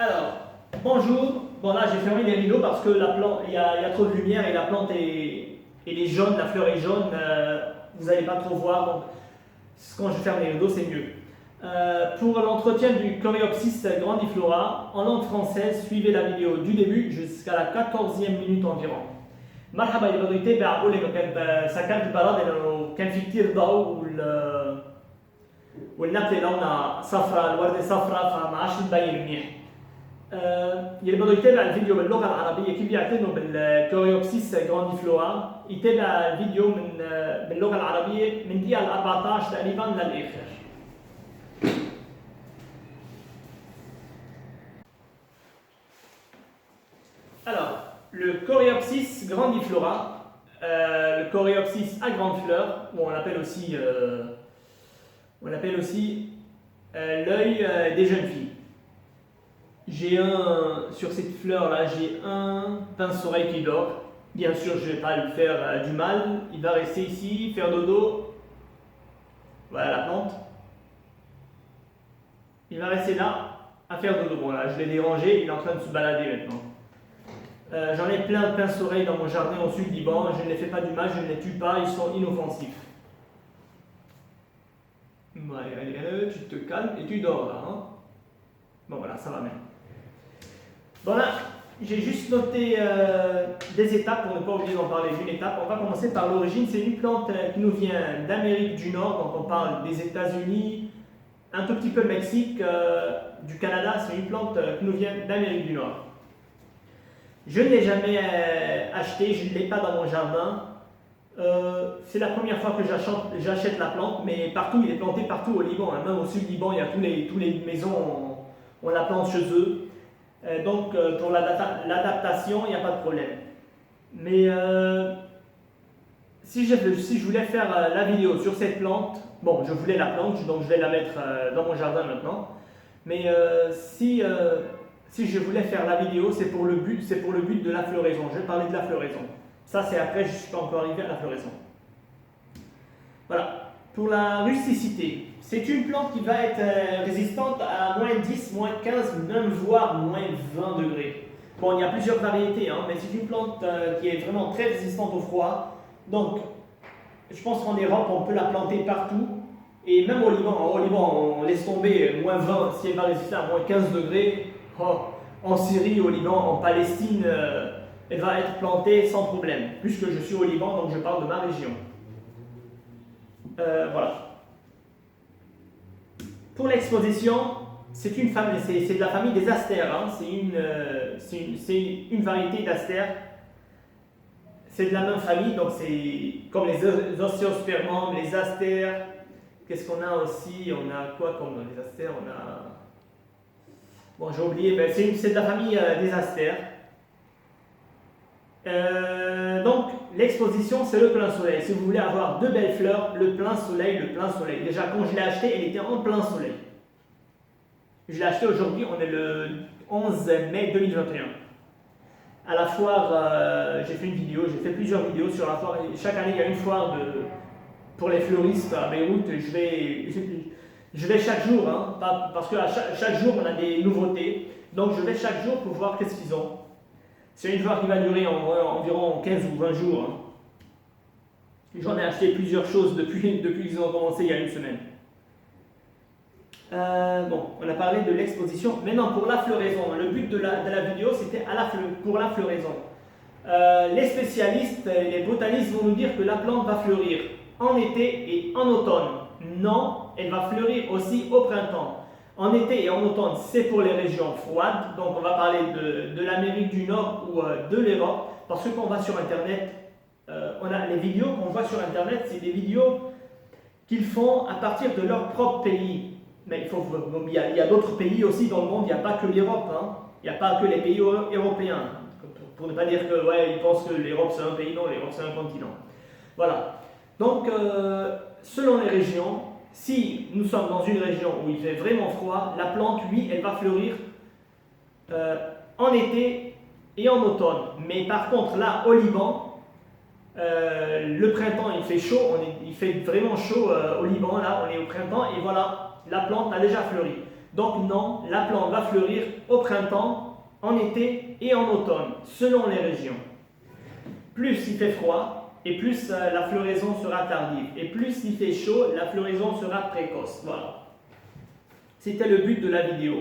Alors, bonjour. Bon là j'ai fermé les rideaux parce que la plante, il y a trop de lumière et la plante est jaune, la fleur est jaune, vous n'allez pas trop voir, donc quand je ferme les rideaux c'est mieux. Pour l'entretien du Coreopsis grandiflora, en langue française, suivez la vidéo du début jusqu'à la 14e minute environ. مرحبا اللي بده يتابع اقول لك سكنت البلد لانه كان في كثير ضوء والنبته لونها صفراء، الورده صفراء فما عادش تبين منيح. يلي بده يتابع الفيديو باللغه العربيه كيف بيعتنوا بالكوريوبسيس جرانديفلورا يتابع الفيديو باللغه العربيه من دقيقه 14 تقريبا للاخر. Alors, le Coreopsis grandiflora, le Coreopsis à grande fleur, ou on l'appelle aussi l'œil des jeunes filles. J'ai sur cette fleur là, j'ai un pince-oreille qui dort. Bien sûr, je ne vais pas lui faire du mal. Il va rester ici, faire dodo. Voilà la plante. Il va rester là à faire dodo. Bon là, je l'ai dérangé, il est en train de se balader maintenant. J'en ai plein de pince-oreilles dans mon jardin au sud Liban. Je ne les fais pas du mal, je ne les tue pas, ils sont inoffensifs. Allez, tu te calmes et tu dors là. Hein. Bon voilà, ça va même. Bon là, j'ai juste noté des étapes pour ne pas oublier d'en parler d'une étape. On va commencer par l'origine. C'est une plante qui nous vient d'Amérique du Nord, donc on parle des États-Unis, un tout petit peu le Mexique, du Canada. C'est une plante qui nous vient d'Amérique du Nord. Je ne l'ai jamais acheté, je ne l'ai pas dans mon jardin. C'est la première fois que j'achète la plante, mais partout, il est planté partout au Liban. Hein. Même au sud Liban, il y a tous les maisons, on la plante chez eux. Donc pour l'adaptation, il n'y a pas de problème. Mais si je voulais faire la vidéo sur cette plante, bon, je voulais la plante, donc je vais la mettre dans mon jardin maintenant. Mais si je voulais faire la vidéo, c'est pour le but de la floraison. Je vais parler de la floraison. Ça, c'est après, je ne suis pas encore arrivé à la floraison. Voilà. Pour la rusticité, c'est une plante qui va être résistante à moins 10, moins 15, même voire moins 20 degrés. Bon, il y a plusieurs variétés, hein, mais c'est une plante qui est vraiment très résistante au froid. Donc, je pense qu'en Europe, on peut la planter partout. Et même au Liban, on laisse tomber moins 20 si elle va résister à moins 15 degrés. Oh, en Syrie, au Liban, en Palestine, elle va être plantée sans problème, puisque je suis au Liban, donc je parle de ma région. Voilà. Pour l'exposition, c'est de la famille des astères. Hein. C'est une variété d'astères. C'est de la même famille, donc c'est comme les Osteospermum, les astères. Qu'est-ce qu'on a aussi? On a quoi comme les astères? On a... Bon, j'ai oublié, mais c'est de la famille des astères. Donc, l'exposition, c'est le plein soleil. Si vous voulez avoir de belles fleurs, le plein soleil. Déjà, quand je l'ai acheté, elle était en plein soleil. Je l'ai acheté aujourd'hui, on est le 11 mai 2021. À la foire, j'ai fait une vidéo, j'ai fait plusieurs vidéos sur la foire. Chaque année, il y a une foire pour les fleuristes à Beyrouth. Je vais chaque jour, hein, parce qu'à chaque jour, on a des nouveautés. Donc, je vais chaque jour pour voir qu'est-ce qu'ils ont. C'est une foire qui va durer environ 15 ou 20 jours. Hein. J'en ai acheté plusieurs choses depuis qu'ils ont commencé il y a une semaine. Bon, on a parlé de l'exposition. Maintenant, pour la floraison, le but de la vidéo, c'était pour la floraison. Les spécialistes, les botanistes vont nous dire que la plante va fleurir en été et en automne. Non, elle va fleurir aussi au printemps. En été et en automne, c'est pour les régions froides. Donc, on va parler de l'Amérique du Nord ou de l'Europe. Parce que quand on va sur Internet, on a les vidéos qu'on voit sur Internet, c'est des vidéos qu'ils font à partir de leur propre pays. Mais il y a d'autres pays aussi dans le monde, il n'y a pas que l'Europe. Hein. Il n'y a pas que les pays européens. Pour ne pas dire que ouais, ils pensent que l'Europe c'est un pays, non, l'Europe c'est un continent. Voilà. Donc, selon les régions, si nous sommes dans une région où il fait vraiment froid, la plante, lui, elle va fleurir en été et en automne. Mais par contre, là, au Liban, le printemps, il fait chaud, il fait vraiment chaud au Liban, là, on est au printemps, et voilà, la plante a déjà fleuri. Donc non, la plante va fleurir au printemps, en été et en automne, selon les régions. Plus il fait froid, et plus la floraison sera tardive. Et plus il fait chaud, la floraison sera précoce. Voilà. C'était le but de la vidéo.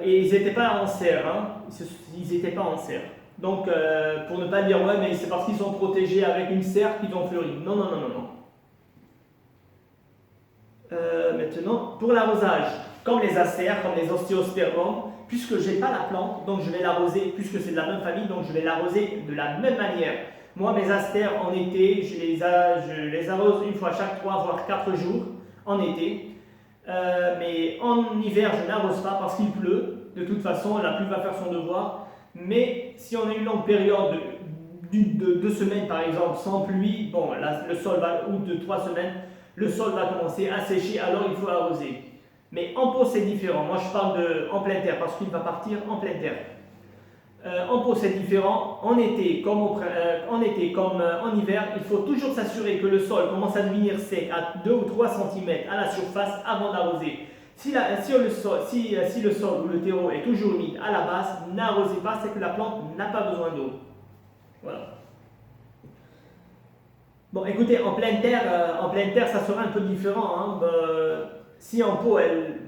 Et ils n'étaient pas en serre. Hein. Ils n'étaient pas en serre. Donc, pour ne pas dire, ouais, mais c'est parce qu'ils sont protégés avec une serre qu'ils ont fleuri. Non, non, non, non, non. Maintenant, pour l'arrosage, comme les astères, comme les ostéospermums, puisque je n'ai pas la plante, donc je vais l'arroser, puisque c'est de la même famille, donc je vais l'arroser de la même manière. Moi, mes astères, en été, je les arrose une fois chaque 3 voire 4 jours, en été. Mais en hiver, je n'arrose pas parce qu'il pleut. De toute façon, la pluie va faire son devoir. Mais si on a une longue période de 2 semaines, par exemple, sans pluie, bon, là, le sol va, ou de 3 semaines, le sol va commencer à sécher, alors il faut arroser. Mais en pot, c'est différent. Moi, je parle en plein terre parce qu'il va partir en plein terre. En pot, c'est différent. En été, comme en hiver, il faut toujours s'assurer que le sol commence à devenir sec à 2 ou 3 cm à la surface avant d'arroser. Si le sol ou le terreau est toujours humide à la base, n'arrosez pas, c'est que la plante n'a pas besoin d'eau. Voilà. Bon, écoutez, en pleine terre, ça sera un peu différent. Hein. Si en pot,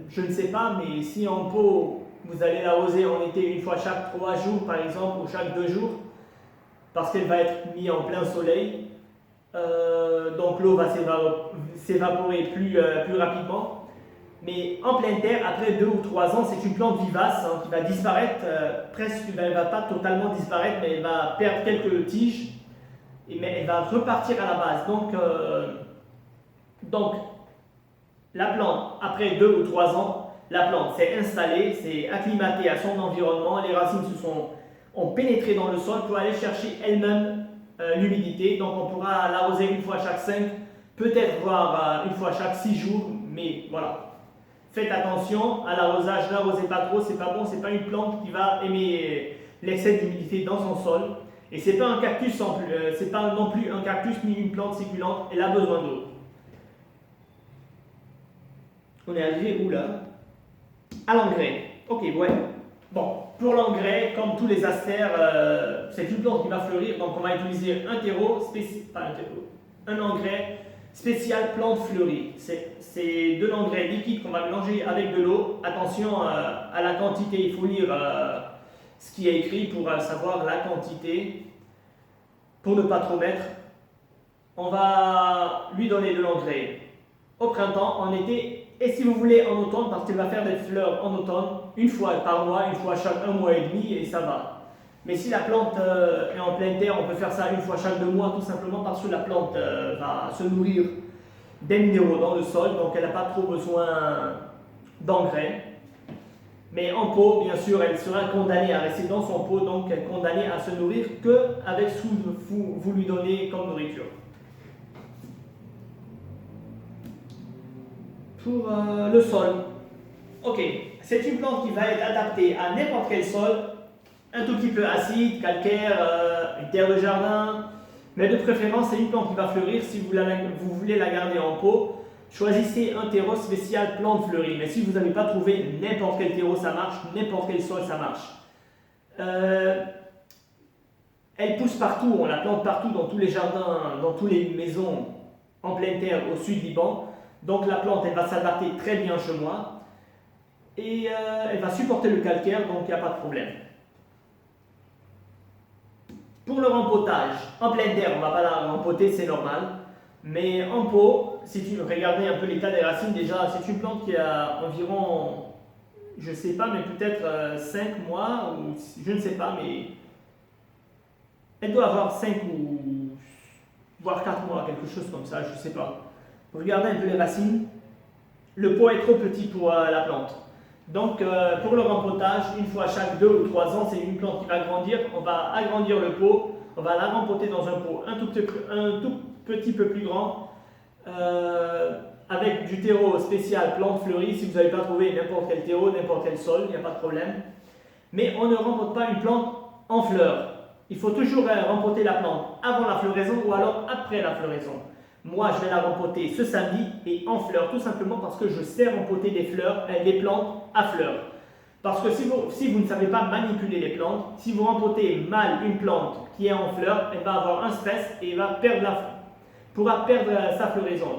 je ne sais pas, mais si en pot, vous allez l'arroser en été une fois chaque 3 jours, par exemple, ou chaque 2 jours, parce qu'elle va être mise en plein soleil, donc l'eau va s'évaporer plus rapidement. Mais en pleine terre, après 2 ou 3 ans, c'est une plante vivace hein, qui va disparaître, elle ne va pas totalement disparaître, mais elle va perdre quelques tiges, mais elle va repartir à la base. Donc la plante, après 2 ou 3 ans, la plante s'est installée, s'est acclimatée à son environnement, les racines ont pénétré dans le sol pour aller chercher elle-même l'humidité. Donc on pourra l'arroser une fois chaque 5, peut-être voire une fois chaque 6 jours, mais voilà. Faites attention à l'arrosage, n'arrosez pas trop, c'est pas bon, c'est pas une plante qui va aimer l'excès d'humidité dans son sol. Et c'est pas un cactus, c'est pas non plus un cactus ni une plante succulente, elle a besoin d'eau. On est arrivé où là? À l'engrais. Ok, ouais. Bon, pour l'engrais, comme tous les astères, c'est une plante qui va fleurir, donc on va utiliser un engrais spécial plante fleurie. C'est de l'engrais liquide qu'on va mélanger avec de l'eau. Attention à la quantité, il faut lire ce qui est écrit pour savoir la quantité, pour ne pas trop mettre. On va lui donner de l'engrais au printemps, en été, et si vous voulez en automne, parce qu'il va faire des fleurs en automne, une fois par mois, une fois chaque 1 mois et demi, et ça va. Mais si la plante est en pleine terre, on peut faire ça une fois chaque 2 mois, tout simplement parce que la plante va se nourrir des minéraux dans le sol, donc elle n'a pas trop besoin d'engrais. Mais en pot, bien sûr, elle sera condamnée à rester dans son pot, donc elle est condamnée à se nourrir qu'avec ce que vous lui donnez comme nourriture. Pour le sol, ok, c'est une plante qui va être adaptée à n'importe quel sol, un tout petit peu acide, calcaire, une terre de jardin, mais de préférence c'est une plante qui va fleurir. Si vous voulez la garder en pot, choisissez un terreau spécial plante fleurie. Mais si vous n'avez pas trouvé, n'importe quel terreau ça marche, n'importe quel sol ça marche. Elle pousse partout, on la plante partout dans tous les jardins, dans toutes les maisons en pleine terre au sud Liban. Donc la plante elle va s'adapter très bien chez moi et elle va supporter le calcaire, donc il n'y a pas de problème. Pour le rempotage, en pleine terre, on ne va pas la rempoter, c'est normal. Mais en pot, si tu regardez un peu l'état des racines, déjà, c'est une plante qui a environ, je ne sais pas, mais peut-être 5 mois, ou je ne sais pas, mais elle doit avoir 5 ou voire 4 mois, quelque chose comme ça, je ne sais pas. Regardez un peu les racines, le pot est trop petit pour la plante. Donc pour le rempotage, une fois chaque 2 ou 3 ans, c'est une plante qui va grandir. On va agrandir le pot, on va la rempoter dans un pot un tout petit peu plus grand, avec du terreau spécial plante fleurie. Si vous n'avez pas trouvé n'importe quel terreau, n'importe quel sol, il n'y a pas de problème. Mais on ne rempote pas une plante en fleurs. Il faut toujours rempoter la plante avant la floraison ou alors après la floraison. Moi, je vais la rempoter ce samedi et en fleurs, tout simplement parce que je sais rempoter des plantes à fleurs. Parce que si vous ne savez pas manipuler les plantes, si vous rempotez mal une plante qui est en fleurs, elle va avoir un stress et pourra perdre sa floraison.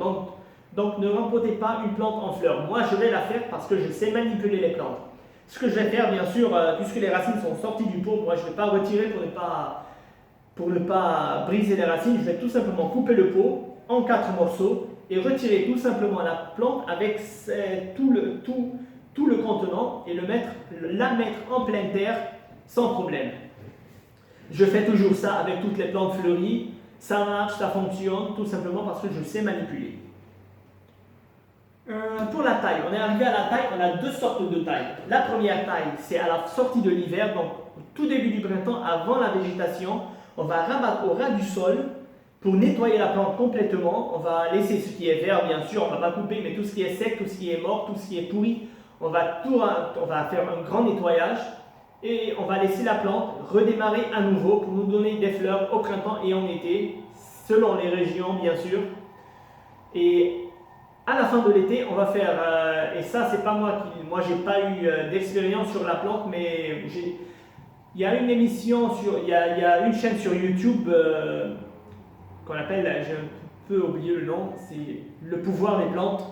Donc ne rempotez pas une plante en fleurs. Moi, je vais la faire parce que je sais manipuler les plantes. Ce que je vais faire, bien sûr, puisque les racines sont sorties du pot, moi je ne vais pas retirer pour ne pas briser les racines. Je vais tout simplement couper le pot en 4 morceaux et retirer tout simplement la plante avec tout le contenant et la mettre en pleine terre sans problème. Je fais toujours ça avec toutes les plantes fleuries. Ça marche, ça fonctionne, tout simplement parce que je sais manipuler. Pour la taille, on est arrivé à la taille, on a 2 sortes de tailles. La première taille, c'est à la sortie de l'hiver, donc au tout début du printemps, avant la végétation. On va rabattre au ras du sol pour nettoyer la plante complètement. On va laisser ce qui est vert, bien sûr, on ne va pas couper, mais tout ce qui est sec, tout ce qui est mort, tout ce qui est pourri, on va faire un grand nettoyage et on va laisser la plante redémarrer à nouveau pour nous donner des fleurs au printemps et en été, selon les régions, bien sûr. Et à la fin de l'été, on va faire, et ça c'est pas moi j'ai pas eu d'expérience sur la plante, mais il y a une émission, il y a une chaîne sur YouTube qu'on appelle, j'ai un peu oublié le nom, c'est Le pouvoir des plantes.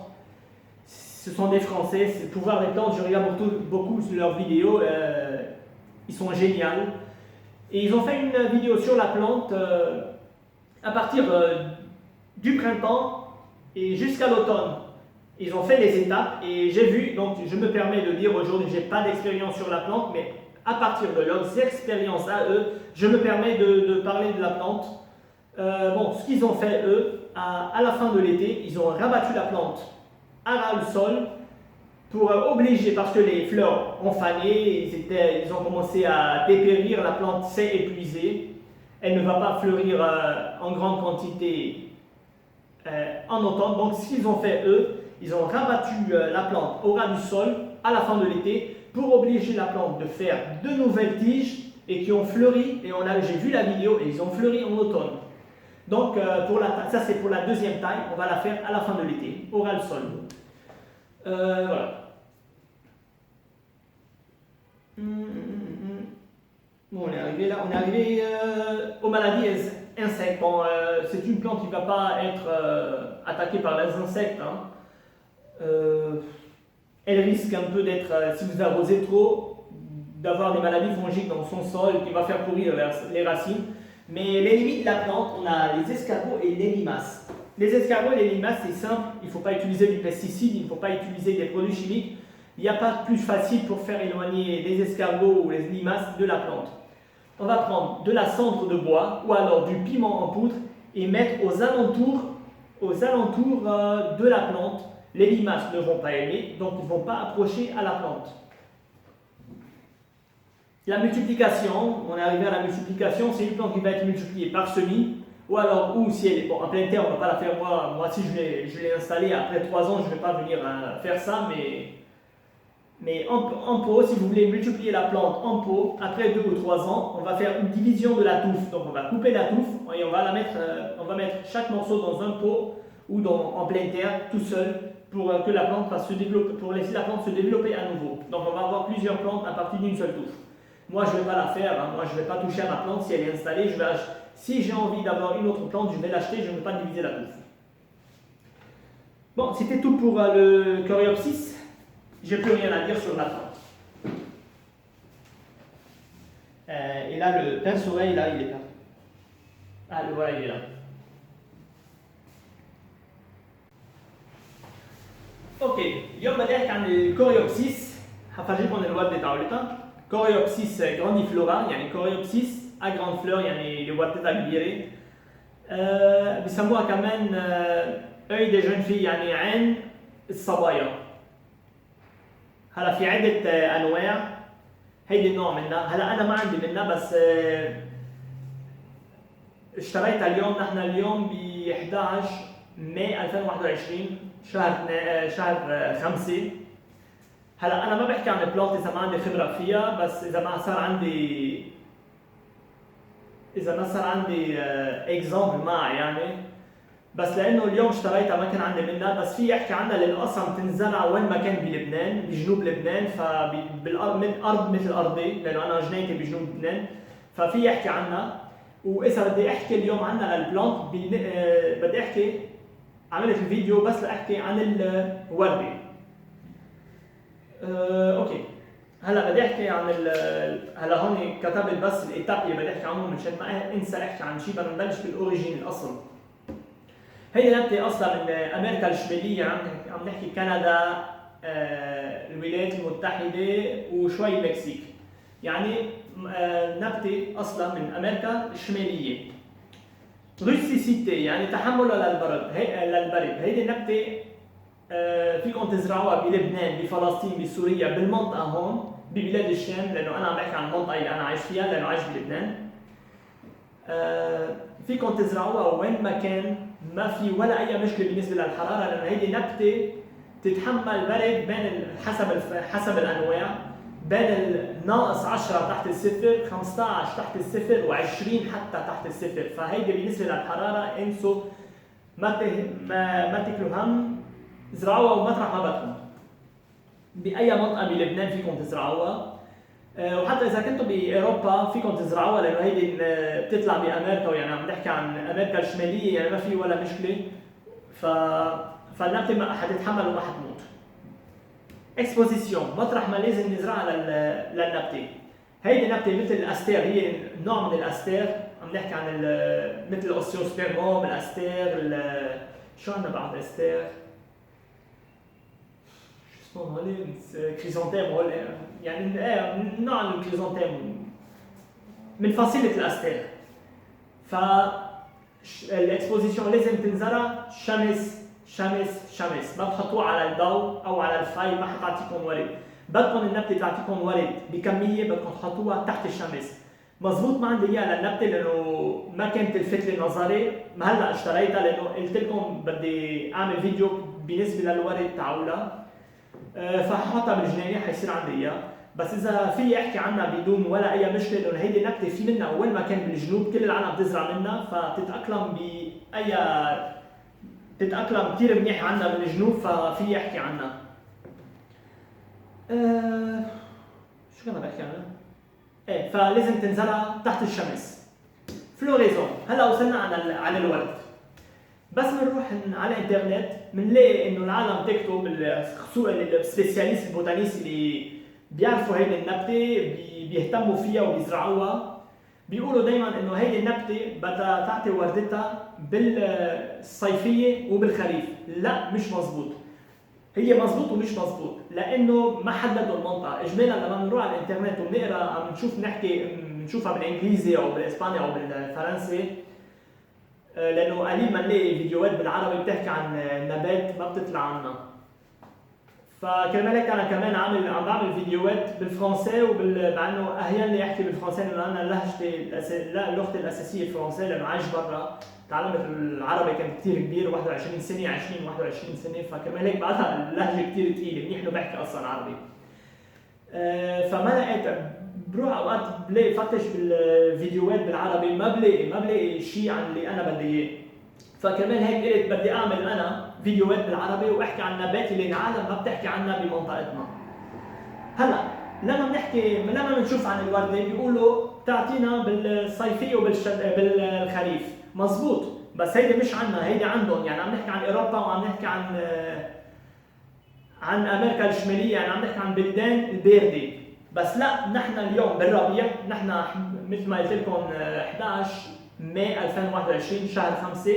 Ce sont des Français, c'est Le pouvoir des plantes, je regarde beaucoup leurs vidéos, ils sont géniaux. Et ils ont fait une vidéo sur la plante à partir du printemps et jusqu'à l'automne. Ils ont fait les étapes et j'ai vu, donc je me permets de dire aujourd'hui, je n'ai pas d'expérience sur la plante, mais à partir de leurs expériences à eux, je me permets de parler de la plante. Ce qu'ils ont fait eux, à la fin de l'été, ils ont rabattu la plante à ras le sol pour obliger, parce que les fleurs ont fané, ils ont commencé à dépérir, la plante s'est épuisée, elle ne va pas fleurir en grande quantité en automne. Donc ce qu'ils ont fait eux, ils ont rabattu la plante au ras du sol à la fin de l'été pour obliger la plante de faire de nouvelles tiges et qui ont fleuri, et j'ai vu la vidéo et ils ont fleuri en automne. Donc ça c'est pour la deuxième taille, on va la faire à la fin de l'été, au ras du sol. Voilà. Bon, on est arrivé là, aux maladies insectes. Bon, c'est une plante qui ne va pas être attaquée par les insectes. Hein. Elle risque un peu d'être, si vous arrosez trop, d'avoir des maladies fongiques dans son sol qui va faire pourrir les racines. Mais les limites de la plante, on a les escargots et les limaces. Les escargots et les limaces, c'est simple, il ne faut pas utiliser du pesticide, il ne faut pas utiliser des produits chimiques. Il n'y a pas de plus facile pour faire éloigner les escargots ou les limaces de la plante. On va prendre de la cendre de bois ou alors du piment en poudre et mettre aux alentours de la plante. Les limaces ne vont pas aimer, donc ils ne vont pas approcher à la plante. La multiplication, on est arrivé à la multiplication, c'est une plante qui va être multipliée par semis, ou alors, si elle est en pleine terre, on ne va pas la faire. Moi si je l'ai installée après 3 ans, je ne vais pas venir faire ça, mais en pot, si vous voulez multiplier la plante en pot, après 2 ou 3 ans, on va faire une division de la touffe. Donc on va couper la touffe et on va mettre chaque morceau dans un pot ou en pleine terre, tout seul, pour que la plante fasse se développer, pour laisser la plante se développer à nouveau. Donc on va avoir plusieurs plantes à partir d'une seule touffe. Moi je ne vais pas la faire, moi je ne vais pas toucher à ma plante si elle est installée. Si j'ai envie d'avoir une autre plante, je vais l'acheter, je ne vais pas diviser la touffe. Bon, c'était tout pour le Coreopsis. J'ai plus rien à dire sur la plante. Et là, le pince-oreille, là, il est là. Ah, le voilà, il est là. Ok, اليوم بدي احكي عن الكوريوبسيس. حفرجيكم الورد تاعولتها. كوريوبسيس grandiflora، يعني كوريوبسيس à grande fleur، يعني الورد تاعها كبيرة. بيسموها كمان œil des jeunes filles، يعني عين الصبايا. هلا في عدة أنواع، هيدي النوع منها. هلا أنا ما عندي منها، بس اشتريتها اليوم. نحن اليوم ب 11 ماي 2021، شهر 5. هلا أنا ما بحكي عن البلانت إذا ما عندي خبرة فيها، بس إذا ما صار عندي إكزامبل معي، يعني بس لانه اليوم اشتريتها ما كان عندي منها، بس في احكي عنها لانه اصلا بتنزرع وين ما كان بلبنان، بجنوب لبنان، فبالارض من ارض مثل ارضي لانه انا جنيتي بجنوب لبنان، ففي احكي عنها. واذا بدي احكي اليوم عنها البلانت بدي احكي، عملت الفيديو بس لاحكي عن الورده. اوكي هلا بدي احكي عن هلا هون كتبت بس الايتاب اللي بدي احكي عنهم مشان ما انسى احكي عن شيء، بدنا نبلش بالاوريجين الاصل. هي نبته اصلا من امريكا الشماليه، عم نحكي كندا، الولايات المتحده وشوي المكسيك. يعني نبته اصلا من امريكا الشماليه. روسيسيتي يعني تحمل للبرد، هيدي النبته فيكم تزرعوها بلبنان، بفلسطين، بسوريا، بالمنطقه هون ببلاد الشام، لانه انا عم بحكي عن المنطقه اللي انا عايش فيها لانه عايش بلبنان. فيكم تزرعوها وين ما كان، ما في ولا اي مشكله بالنسبه للحراره، لانه هيدي نبته تتحمل برد بين حسب الانواع، بين ناقص 10 تحت الصفر، 15 تحت الصفر، و20 حتى تحت الصفر. فهيدي بالنسبه للحراره انسوا، ما تاكلوا هم، زرعوها ومطرح ما بدكم. باي منطقه بلبنان فيكم تزرعوها، وحتى اذا كنتوا باوروبا فيكم تزرعوها، لانه هيدي بتطلع بامريكا، ويعني عم نحكي عن امريكا الشماليه، يعني ما في ولا مشكله. فالنبته حتتحمل وما حتموت. اكسبوزيسيون، مطرح ما لازم نزرعها للنبته. هيدي نبته مثل الاستير، هي نوع من الاستير، عم نحكي عن مثل الاوستيوسبيرموم، الاستير، شو عندنا بعد الاستير؟ شو اسمه هولي؟ كريزانتيم، يعني نوع من الكريزانتيم من فصيله الاستير. الاكسبوزيسيون لازم تنزرع شمس شمس شمس، ما تحطوه على الضوء او على الفاي، ما حتعطيكم ورد. بدكم النبته تعطيكم ورد بكميه، بدكم تحطوها تحت الشمس. مزبوط ما عندي اياها للنبته لانه ما كانت تلفت لي نظري، ما هلا اشتريتها لانه قلت لكم بدي اعمل فيديو بالنسبه للورد تاعولها، فححطها بالجنينه حيصير عندي اياها. بس اذا في احكي عنها بدون ولا اي مشكله، لانه هيدي النبته في منها وين ما كان بالجنوب، كل العالم بتزرع منها، فبتتاقلم بتتاقلم كثير منيح عنا بالجنوب، ففي احكي عنها. شو كنا بحكي عنها؟ ايه، فلازم تنزرع تحت الشمس. فلوريزون، هلا وصلنا على الورد. بس بنروح على الانترنت بنلاقي انه العالم تكتب، خصوصا السبيسياليست البوتانيست اللي بيعرفوا هيدي النبته بيهتموا فيها وبيزرعوها، بيقولوا دائما انه هيدي النبته بدها تعطي وردتها بالصيفيه وبالخريف. لا، مش مزبوط. هي مزبوط ومش مزبوط، لانه ما حددوا المنطقه. اجمالا لما بنروح على الانترنت وبنقرا عم بنشوفها بالانجليزي او بالاسباني او بالفرنسي، لانه قليل ما نلاقي فيديوهات بالعربي بتحكي عن نبات ما بتطلع عنا. فكرمال هيك انا كمان عم بعمل فيديوهات بالفرنسي، مع انه اهيني احكي بالفرنسي لانه انا لغتي الاساسيه الفرنسي، لانه عايش برا. تعلمت العربي كان كثير كبير، 21 سنه، 21 سنه، فكرمال هيك بعدها اللهجه كثير ثقيله، منيح انه بحكي اصلا عربي. فما لقيت، بروح اوقات بلاقي فتش بالفيديوهات بالعربي، ما بلاقي شيء عن اللي انا بدي اياه. فكمان هيك قلت بدي اعمل انا فيديوهات بالعربي واحكي عن النبات اللي العالم ما بتحكي عنها بمنطقتنا. هلا لما بنشوف عن الورده بيقولوا بتعطينا بالصيفيه بالخريف، مزبوط، بس هيدي مش عنا، هيدي عندهم. يعني عم نحكي عن اوروبا وعم نحكي عن امريكا الشماليه، يعني عم نحكي عن بلدان البارده. بس لا، نحن اليوم بالربيع، نحن مثل ما قلت لكم 11 ماي 2021 شهر 5،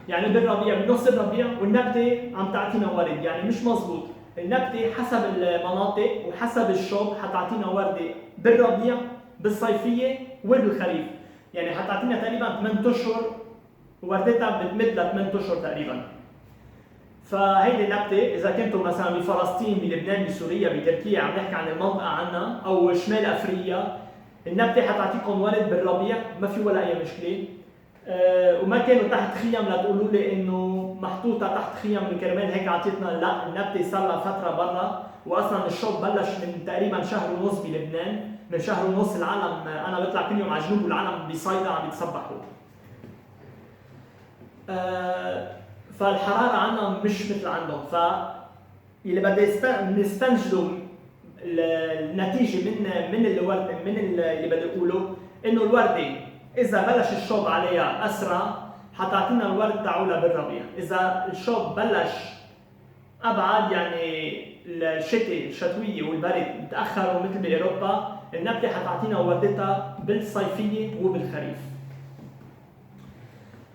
يعني بالربيع، بنص الربيع، والنبته عم تعطينا ورد. يعني مش مزبوط. النبته حسب المناطق وحسب الشوب حتعطينا ورده بالربيع، بالصيفيه وبالخريف. يعني حتعطينا تقريبا 8 اشهر، وردتها بتمد ل 8 اشهر تقريبا. فهيدي النبته اذا كنتوا مثلا بفلسطين، بلبنان، بسوريا، بتركيا، عم نحكي عن المنطقه عنا، او شمال افريقيا، النبته حتعطيكم ورد بالربيع، ما في ولا اي مشكله. وما كانوا تحت خيم لتقولوا لي انه محطوطه تحت خيم كرمال هيك عطيتنا. لا، النبته صار لها فتره برا، واصلا الشوب بلش من تقريبا شهر ونص بلبنان. من شهر ونص العالم، انا بطلع كل يوم على جنوب والعالم بصيدا عم يتصبحوا. فالحراره عندنا مش مثل عندهم، اللي بدي نستنتجه النتيجه من الورد من اللي بدي اقوله انه الورده اذا بلش الشوب عليها اسرع حتعطينا الورد تاعولها بالربيع، اذا الشوب بلش ابعد يعني الشتويه والبرد تاخروا مثل باوروبا النبته حتعطينا وردتها بالصيفيه وبالخريف.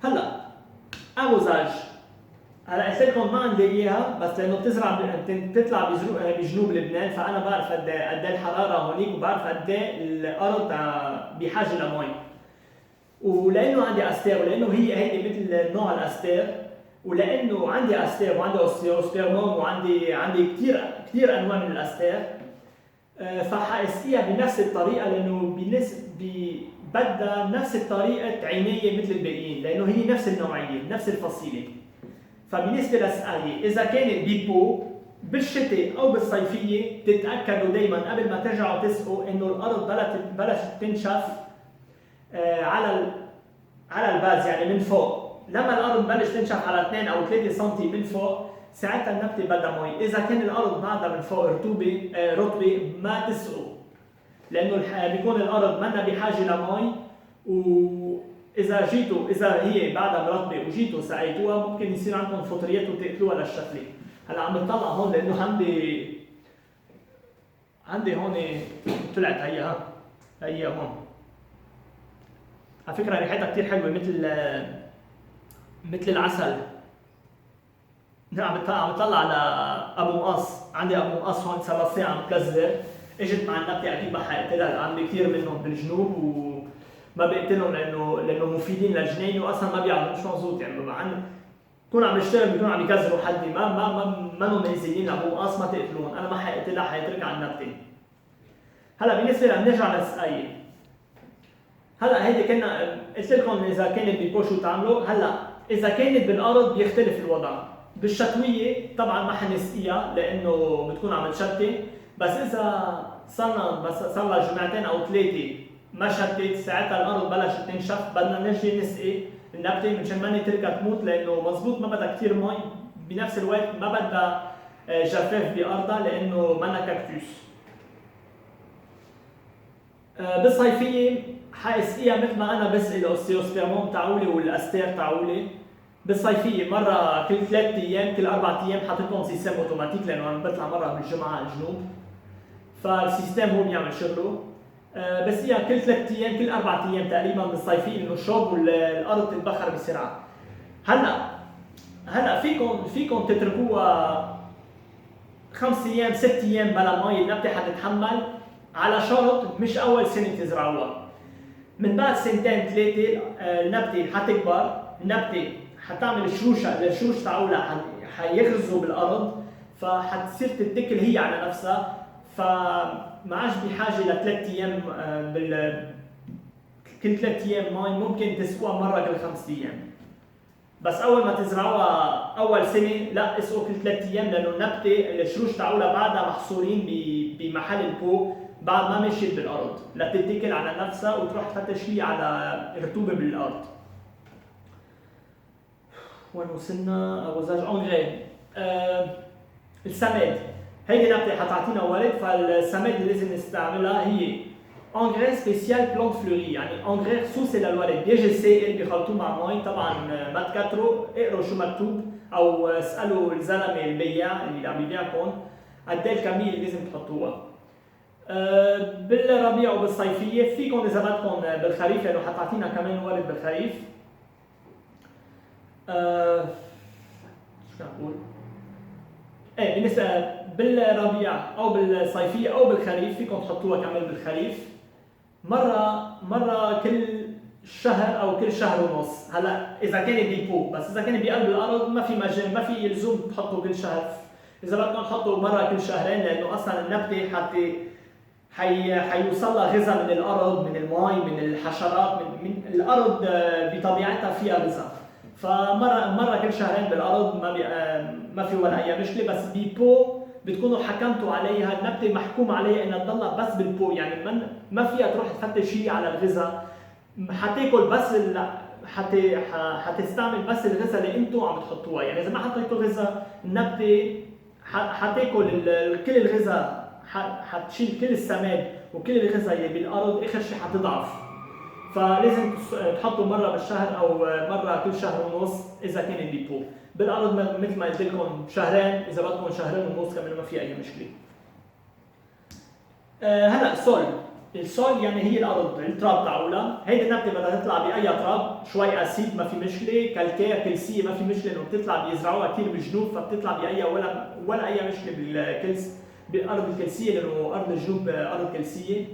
هلا ارزاج، هلا قلت لكم ما عندي اياها بس لانه بتطلع بجنوب لبنان فانا بعرف قد ايه الحراره هونيك وبعرف قد ايه الارض بحاجه لمي. ولانه عندي استير ولانه هيدي مثل نوع الاستير ولانه عندي استير وعندي اوستيرموم وعندي كثير انواع من الاستير فحاسقيها بنفس الطريقه لانه بدها نفس الطريقه عنايه مثل الباقيين لانه هي نفس النوعيه نفس الفصيله. فبالنسبه للسقايه اذا كانت بيبو بالشتاء او بالصيفيه تتاكدوا دائما قبل ما ترجعوا تسقوا انه الارض بلشت تنشف على الباز يعني من فوق. لما الارض بلش تنشف على 2 او 3 سم من فوق ساعتها النبته بدها مي. اذا كان الارض بعدها من فوق رطبه ما تسقوا لانه بيكون الارض منا بحاجه لمي اذا هي بعدها مرطبه وجيتوا سقيتوها ممكن يصير عندكم فطريات وتقتلوها للشتله. هلا عم بطلع هون لانه عندي هون طلعت هي هون على فكره ريحتها كثير حلوه مثل العسل. عم بطلع على ابو مقص، عندي ابو مقص هون صار لها ساعه عم تكزر، اجت مع النبته اكيد ما حققتلها، عندي كثير منهم بالجنوب وما بقتلهم لانه مفيدين للجنين واصلا ما بيعملوا مش مظبوط يعني بكون عم يشتغل بيكونوا عم يكزروا حدي ما ميزيين لابو مقص ما تقتلوهم، انا ما حققتلها حيترك على النبته. هلا بالنسبه بنرجع للسقايه. هلا هيدي كنا قلت لكم اذا كانت بيبو شو تعملوا. هلا اذا كانت بالارض بيختلف الوضع. بالشتويه طبعا ما حنسقيها لانه بتكون عم تشتت، بس اذا صار لها جمعتين او 3 ما شتت ساعتها الارض بلشت تنشف بدنا نرجع نسقي النبته مشان ما نتركها تموت لانه مزبوط ما بدها كثير مي بنفس الوقت ما بدها جفاف بارضها لانه منا كاكتوس. بالصيفيه حاسقيها مثل ما انا بسقي الاوستيوسبيرموم تاعولي والاستير تاعولي. بالصيفيه مره كل 3 ايام كل 4 ايام حاططهم سيستم اوتوماتيك لانه عم بطلع مره بالجمعه على الجنوب فالسيستم هو بيعمل شغله. بس هي كل 3 ايام كل 4 ايام تقريبا بالصيفيه انه الشوب والارض تتبخر بسرعه. هلا فيكم تتركوها 5 ايام 6 ايام بلا مي النبته حتتحمل على شرط مش اول سنه تزرعوها. من بعد 2 3 النبته حتكبر، النبته حتعمل الشروش تاعولها حيغرزوا بالارض فحتصير تتكل هي على نفسها فما عادش بحاجه ل3 ايام كل 3 ايام مي ممكن تسقوها مره كل 5 ايام. بس اول ما تزرعوها اول سنه لا اسقوا كل 3 ايام لانه النبته الشروش تاعولها بعدها محصورين بمحل البو بعد ما مشيت بالارض لتتكل على نفسها وتروح تفتش فيها على رطوبه بالارض. وين وصلنا؟ غزاج انغري. السماد هيدي نبته حتعطينا ورد فالسماد اللي لازم نستعملها هي انغري سبيسيال بلانت فلوري يعني انغري خصوصي للورد بيجي سائل بيخلطوه مع مي. طبعا ما تكتروا اقروا شو مكتوب او اسالوا الزلمه البياع اللي عم يبيعكم قد ايه الكميه اللي لازم تحطوها. بالربيع وبالصيفيه فيكم اذا بدكم بالخريف لانه حتعطينا كمان ورد بالخريف. شو نقول؟ ايه بالنسبه بالربيع او بالصيفيه او بالخريف فيكم تحطوها كمان بالخريف مره كل شهر او كل شهر ونص. هلا اذا كان بيبو بس اذا كان بقلب الارض ما في مجال ما في لزوم تحطوا كل شهر. اذا بدكم تحطوا مره كل شهرين لانه اصلا النبته حيوصل لها غذاء من الارض من المي من الحشرات من الارض بطبيعتها فيها غذاء فمره كل شهرين بالارض ما في ولا اي مشكله. بس بيبو بتكونوا حكمتوا عليها النبته محكوم عليها انها تضلها بس بالبو يعني ما فيها تروح تفتش هي على الغذاء حتاكل بس حتستعمل بس الغذاء اللي انتم عم تحطوها، يعني اذا ما حطيتوا غذاء النبته حتاكل كل الغذاء، حتشيل كل السماد وكل الغذاء اللي بالارض، اخر شيء حتضعف. فلازم تحطوا مره بالشهر او مره كل شهر ونص اذا كان الديبو. بالارض مثل ما قلت لكم شهرين، اذا بدكم شهرين ونص كمان ما في اي مشكله. هلا السول يعني هي الارض، التراب تاعولها. هيدي النبته بدها تطلع باي تراب، شوي اسيد ما في مشكله، كالكير كلسيه ما في مشكله، انه بتطلع بيزرعوها كثير بالجنوب فبتطلع باي ولا اي مشكله بالكلس بالارض الكلسيه، لانه ارض الجنوب ارض كلسيه.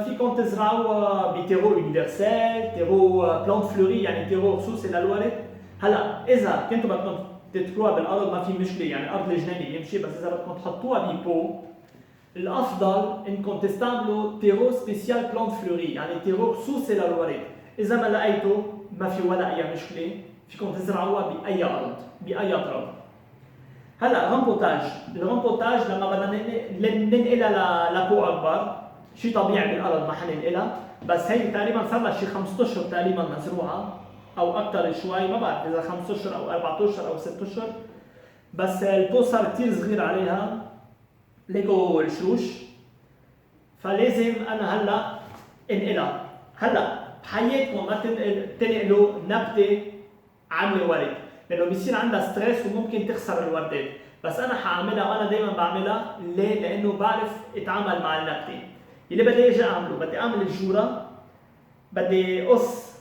فيكم تزرعوا بتيرو يونيفرسال، تيرو بلانت فلوري، يعني تيرو خصوصي للورد. هلا اذا كنتوا بدكم تتركوها بالارض ما في مشكله، يعني ارض الجنينه بيمشي، بس اذا بدكم تحطوها ببو الافضل انكم تستعملوا تيرو سبيسيال بلانت فلوري، يعني تيرو خصوصي للورد. اذا ما لقيتوا ما في ولا اي مشكله، فيكم تزرعوها باي ارض باي تراب. هلا الرامبوتاج لما بدنا ننقلها لبو اكبر، شيء طبيعي بالارض ما حننقلها، بس هي تقريبا صار لها شي 5 اشهر تقريبا مزروعه او اكثر شوي، ما بعرف اذا 5 اشهر او 4 اشهر او 6 اشهر، بس البو صار كثير صغير عليها، ليكو الشروش، فلازم انا هلا انقلها. هلا بحياتكم ما تنقلوا نبته عامله ورد، لانه بيصير عندها ستريس وممكن تخسر الوردات، بس انا حاعملها وانا دائما بعملها. ليه؟ لانه بعرف اتعامل مع النبته. اللي بدي اجي اعمله، بدي اعمل الجوره، بدي اقص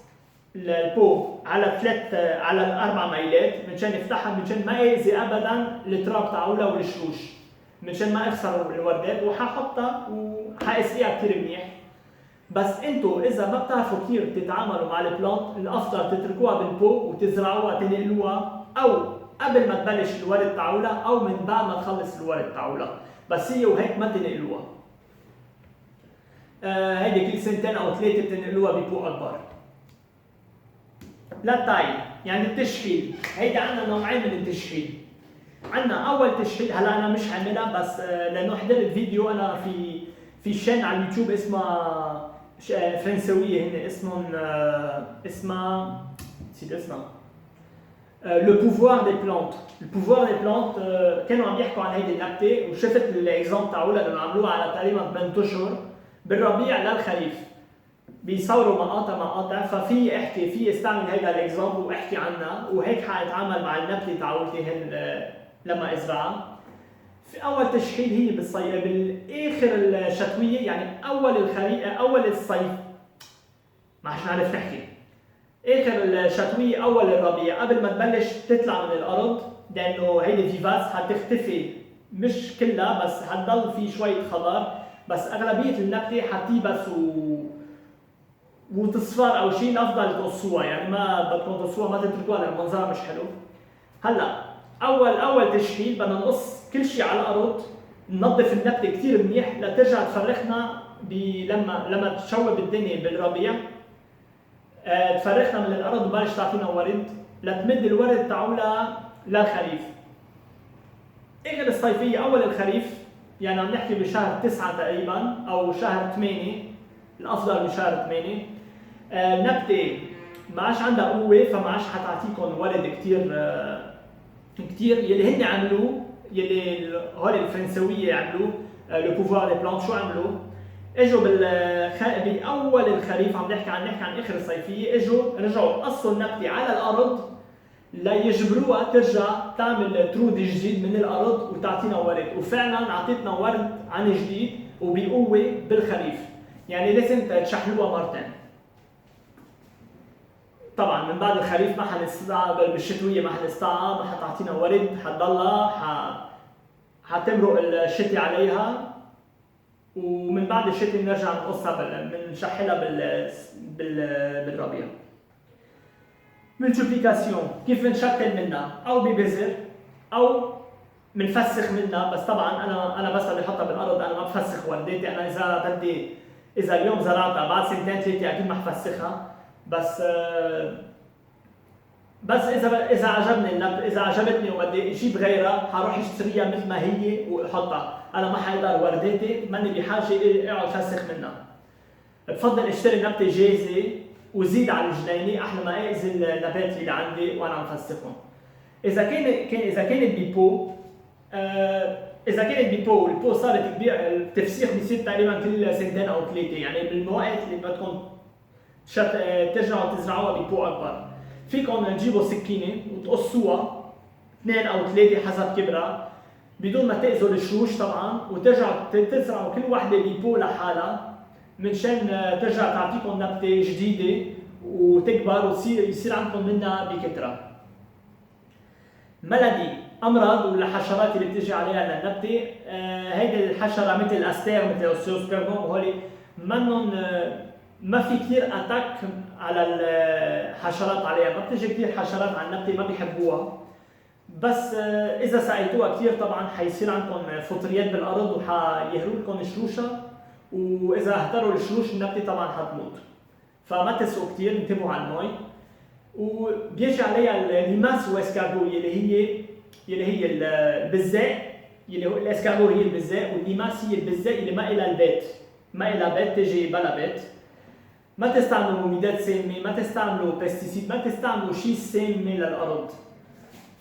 البو على الاربع ميلات منشان يفتحها، منشان ما يأذي ابدا التراب تاعولها والشروش، منشان ما اخسر الوردات، وححطها وحاسقيها كثير منيح. بس انتو اذا ما بتعرفوا كثير تتعاملوا مع البلانت، الافضل تتركوها بالبو وتزرعوها تنقلوها، او قبل ما تبلش الورد تاعولها او من بعد ما تخلص الورد تاعولها، بس هي وهيك ما تنقلوها. هيدي كل سنتين او 3 بتنقلوها ببو اكبر. للتايل يعني التشكيل، هيدي عندنا نوعين من التشكيل. عندنا اول تشكيل، هلا انا مش عاملها بس لانه حضرت فيديو انا في شين على اليوتيوب اسمها فرنسويه، هن اسمها نسيت اسمها لو بوفوار دي بلانت. البوفوار دي بلانت كانوا عم يحكوا عن هيدي النبته، وشفت الاكزامبل تاعولها لانه عملوها على تقريبا 8 اشهر بالربيع للخريف، بيصوروا مقاطع، ففي استعمل هيدا الاكزامبل واحكي عنها، وهيك حاتعامل مع النبته تاعولتي لما ازرعها. في اول تشكيل هي بالاخر الشتويه، يعني اول الصيف، ما عادش نعرف نحكي، اخر الشتويه اول الربيع، قبل ما تبلش تطلع من الارض، لانه هيدي فيفاس حتختفي، مش كلها بس حتضل في شويه خضار، بس اغلبيه النبته حتيبس وتصفر او شيء. الافضل تقصوها، يعني ما بدكم تقصوها، ما تتركوها لان منظرها مش حلو. هلا اول تشكيل بدنا نقص كل شيء على الارض، ننظف النبته كثير منيح لترجع تفرخنا لما تشوب الدنيا بالربيع، تفرخنا من الارض وبلش تعطينا ورد لتمد الورد تاعولها للخريف. اخر الصيفيه اول الخريف، يعني عم نحكي بشهر 9 تقريبا او شهر 8، الافضل بشهر 8. النبته ما عادش عندها قوه، فما عادش حتعطيكم ورد كثير. يلي هن عملوه، يلي هول الفرنسويه عملوه لو بوفوار دي بلانت، شو عملوا؟ اجوا باول الخريف، نحكي عن اخر الصيفيه، رجعوا قصوا النبته على الارض ليجبروها ترجع تعمل ترود جديد من الارض وتعطينا ورد، وفعلا اعطتنا ورد عن جديد وبقوه بالخريف. يعني لازم تشحلوها مرتين. طبعا من بعد الخريف ما حنستعمل، بالشتويه ما حنستعمل، ما حتعطينا ورد، حتضلها حتمرق الشتي عليها، ومن بعد الشتي بنرجع نقصها بنشحلها بالربيع. ملتيبليكاسيون، كيف بنشكل منها؟ او ببذر او بنفسخ منها، بس طبعا انا بس بدي احطها بالارض، انا ما بفسخ ورداتي. انا اذا اليوم زرعتها بعد 2 3 اكيد ما حفسخها، بس اذا عجبتني وبدي اجيب غيرها حروح اشتريها مثل ما هي واحطها. انا ما حيقدر ورداتي ماني بحاجه اقعد فسخ منها. بفضل اشتري نبته جاهزه وزيد على الجنينه احلى ما اذي النبات اللي عندي وانا عم فسخهم. اذا كانت ببو اذا كانت ببو والبو صارت كبيره، التفسيخ بيصير تقريبا كل سنتين او ثلاثه، يعني بالوقت اللي بدكم ترجعوا تزرعوها ببو اكبر فيكم تجيبوا سكينه وتقصوها 2 أو 3 حسب كبرها بدون ما تاذوا الشروش طبعا، وترجعوا تزرعوا كل وحده ببو لحالها منشان ترجع تعطيكم نبته جديده وتكبر ويصير عندكم منها بكثره. ملدي امراض ولا حشرات اللي بتيجي عليها للنبته، هيدي الحشره مثل الاستير مثل السيوسبيرموم، وهولي منهم ما في كثير اتاك على الحشرات عليها، ما بتيجي كثير حشرات على النبته ما بيحبوها، بس اذا سقيتوها كثير طبعا حيصير عندكم فطريات بالارض وحيهروا لكم شروشها، واذا اهتروا الشروش النبته طبعا حتموت. فما تسقوا كثير، انتبهوا على المي. وبيجي عليها الليماس واسكارغو يلي هي البزاق، يلي هو الاسكارغو هي البزاق والليماس هي البزاق اللي ما إلها البيت، ما إلها بيت تجي بلا بيت. ما تستعملوا مبيدات سامه، ما تستعملوا بيستيسيد، ما تستعملوا شيء سام للارض.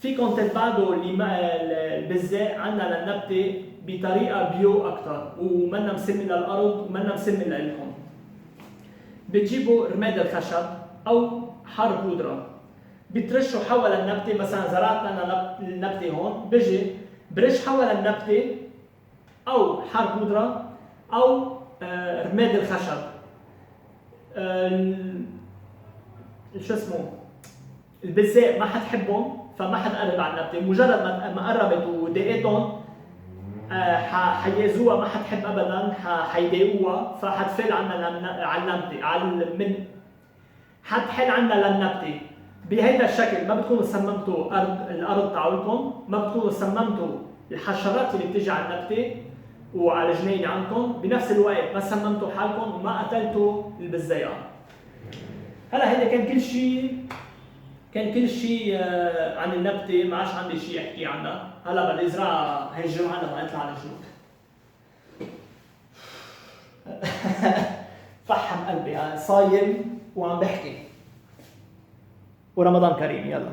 فيكم تتبعدوا البزاق عنا للنبته بطريقه بيو اكثر ومنا مسمي للارض ومنا مسمي لكم. بتجيبوا رماد الخشب او حار بودره بترشوا حول النبته، مثلا زرعت انا النبته هون بجي برش حول النبته او حار بودره او رماد الخشب. شو اسمه البزاق ما حتحبهم فما حتقرب على النبته، مجرد ما قربت ودقيتهم حيأذوها، ما حتحب ابدا، حيضايقوها فحتفل عنا على النبته حتحل عنا للنبته. بهيدا الشكل ما بتكونوا سممتوا الارض تاعولكم، ما بتكونوا سممتوا الحشرات اللي بتيجي على النبته وعلى الجنينه عندكم، بنفس الوقت ما سممتوا حالكم وما قتلتوا البزايا. هلا هيدا كان كل شيء عن النبته، ما عادش عندي شيء احكي عنها. هلا بدي ازرعها هي الجمعه لما اطلع على الجنوب. فحم قلبي صايم وعم بحكي، ورمضان كريم. يلا